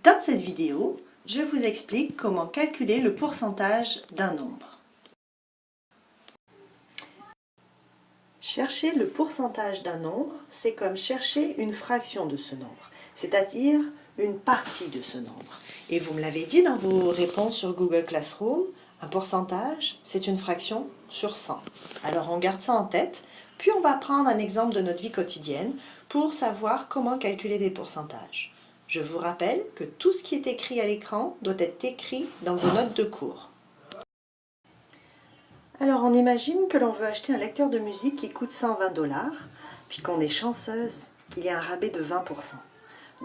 Dans cette vidéo, je vous explique comment calculer le pourcentage d'un nombre. Chercher le pourcentage d'un nombre, c'est comme chercher une fraction de ce nombre, c'est-à-dire une partie de ce nombre. Et vous me l'avez dit dans vos réponses sur Google Classroom, un pourcentage, c'est une fraction sur 100. Alors on garde ça en tête, puis on va prendre un exemple de notre vie quotidienne pour savoir comment calculer des pourcentages. Je vous rappelle que tout ce qui est écrit à l'écran doit être écrit dans vos notes de cours. Alors on imagine que l'on veut acheter un lecteur de musique qui coûte 120 $, puis qu'on est chanceuse qu'il y ait un rabais de 20%.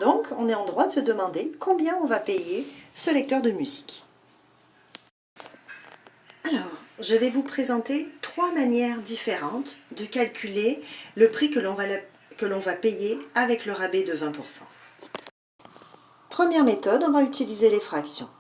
Donc on est en droit de se demander combien on va payer ce lecteur de musique. Alors, je vais vous présenter 3 manières différentes de calculer le prix que l'on va payer avec le rabais de 20%. Première méthode, on va utiliser les fractions.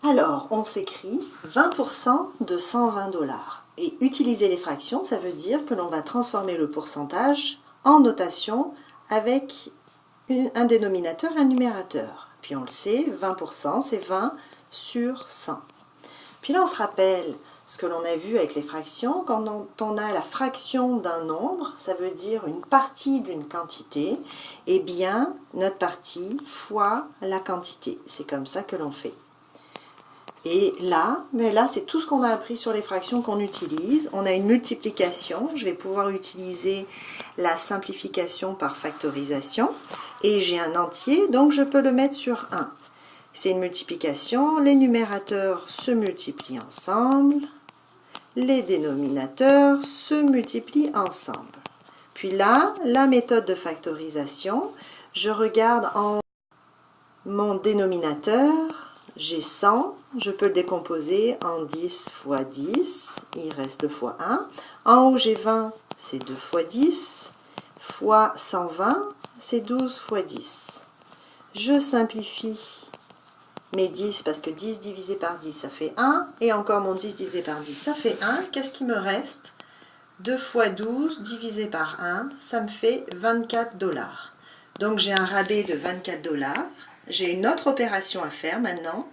Alors, on s'écrit 20% de 120 $. Et utiliser les fractions, ça veut dire que l'on va transformer le pourcentage en notation avec un dénominateur et un numérateur. Puis on le sait, 20%, c'est 20 sur 100. Puis là, on se rappelle ce que l'on a vu avec les fractions. Quand on a la fraction d'un nombre, ça veut dire une partie d'une quantité, eh bien, notre partie fois la quantité. C'est comme ça que l'on fait. Et là, c'est tout ce qu'on a appris sur les fractions qu'on utilise. On a une multiplication. Je vais pouvoir utiliser la simplification par factorisation. Et j'ai un entier, donc je peux le mettre sur 1. C'est une multiplication, les numérateurs se multiplient ensemble, les dénominateurs se multiplient ensemble. Puis là, la méthode de factorisation, je regarde en mon dénominateur, j'ai 100, je peux le décomposer en 10 fois 10, il reste le fois 1. En haut, j'ai 20, c'est 2 fois 10, fois 120, c'est 12 fois 10. Je simplifie mes 10 parce que 10 divisé par 10 ça fait 1 et encore mon 10 divisé par 10 ça fait 1. Qu'est-ce qui me reste? 2 fois 12 divisé par 1 ça me fait 24 $. Donc j'ai un rabais de 24 $. J'ai une autre opération à faire maintenant.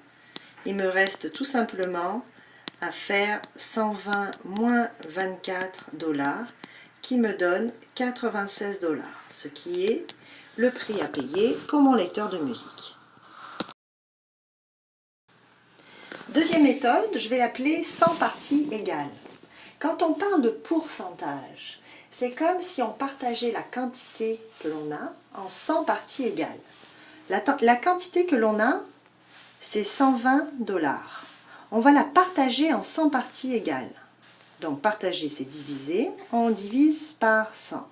Il me reste tout simplement à faire 120 moins 24 $ qui me donne 96 $, ce qui est le prix à payer pour mon lecteur de musique. Deuxième méthode, je vais l'appeler 100 parties égales. Quand on parle de pourcentage, c'est comme si on partageait la quantité que l'on a en 100 parties égales. La quantité que l'on a, c'est 120 $. On va la partager en 100 parties égales. Donc partager, c'est diviser. On divise par 100.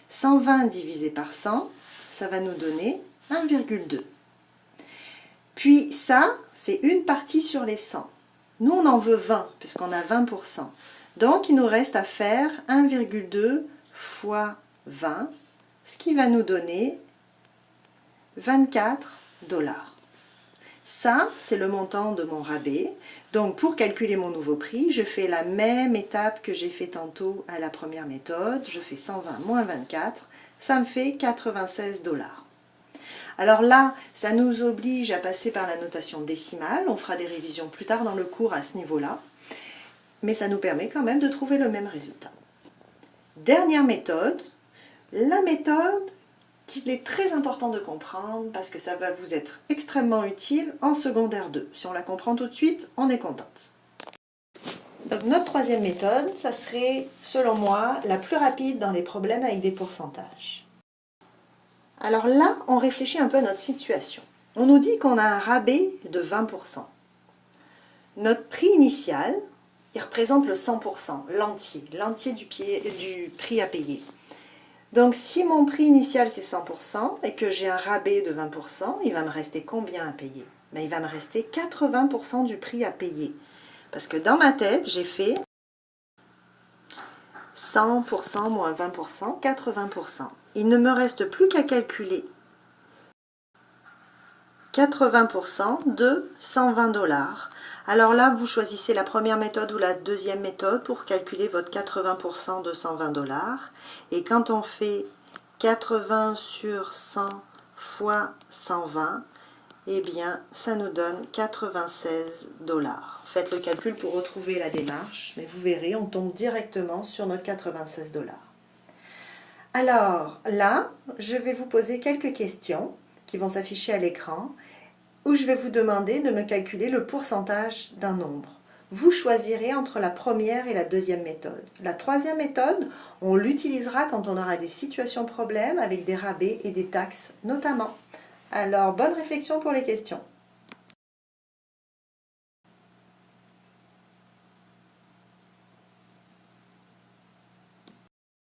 120 divisé par 100, ça va nous donner 1,2. Puis ça, c'est une partie sur les 100. Nous, on en veut 20, puisqu'on a 20%. Donc, il nous reste à faire 1,2 fois 20, ce qui va nous donner 24 $. Ça, c'est le montant de mon rabais. Donc, pour calculer mon nouveau prix, je fais la même étape que j'ai fait tantôt à la première méthode. Je fais 120 moins 24, ça me fait 96 $. Alors là, ça nous oblige à passer par la notation décimale. On fera des révisions plus tard dans le cours à ce niveau-là. Mais ça nous permet quand même de trouver le même résultat. Dernière méthode, la méthode qu'il est très important de comprendre parce que ça va vous être extrêmement utile en secondaire 2. Si on la comprend tout de suite, on est contente. Donc notre troisième méthode, ça serait, selon moi, la plus rapide dans les problèmes avec des pourcentages. Alors là, on réfléchit un peu à notre situation. On nous dit qu'on a un rabais de 20%. Notre prix initial, il représente le 100%, l'entier du prix à payer. Donc si mon prix initial c'est 100% et que j'ai un rabais de 20%, il va me rester combien à payer? Ben, il va me rester 80% du prix à payer. Parce que dans ma tête, j'ai fait 100% moins 20%, 80%. Il ne me reste plus qu'à calculer 80% de 120 $. Alors là, vous choisissez la première méthode ou la deuxième méthode pour calculer votre 80% de 120 $. Et quand on fait 80 sur 100 fois 120, eh bien, ça nous donne 96 $. Faites le calcul pour retrouver la démarche, mais vous verrez, on tombe directement sur notre 96 $. Alors là, je vais vous poser quelques questions qui vont s'afficher à l'écran, où je vais vous demander de me calculer le pourcentage d'un nombre. Vous choisirez entre la première et la deuxième méthode. La troisième méthode, on l'utilisera quand on aura des situations problèmes avec des rabais et des taxes notamment. Alors, bonne réflexion pour les questions.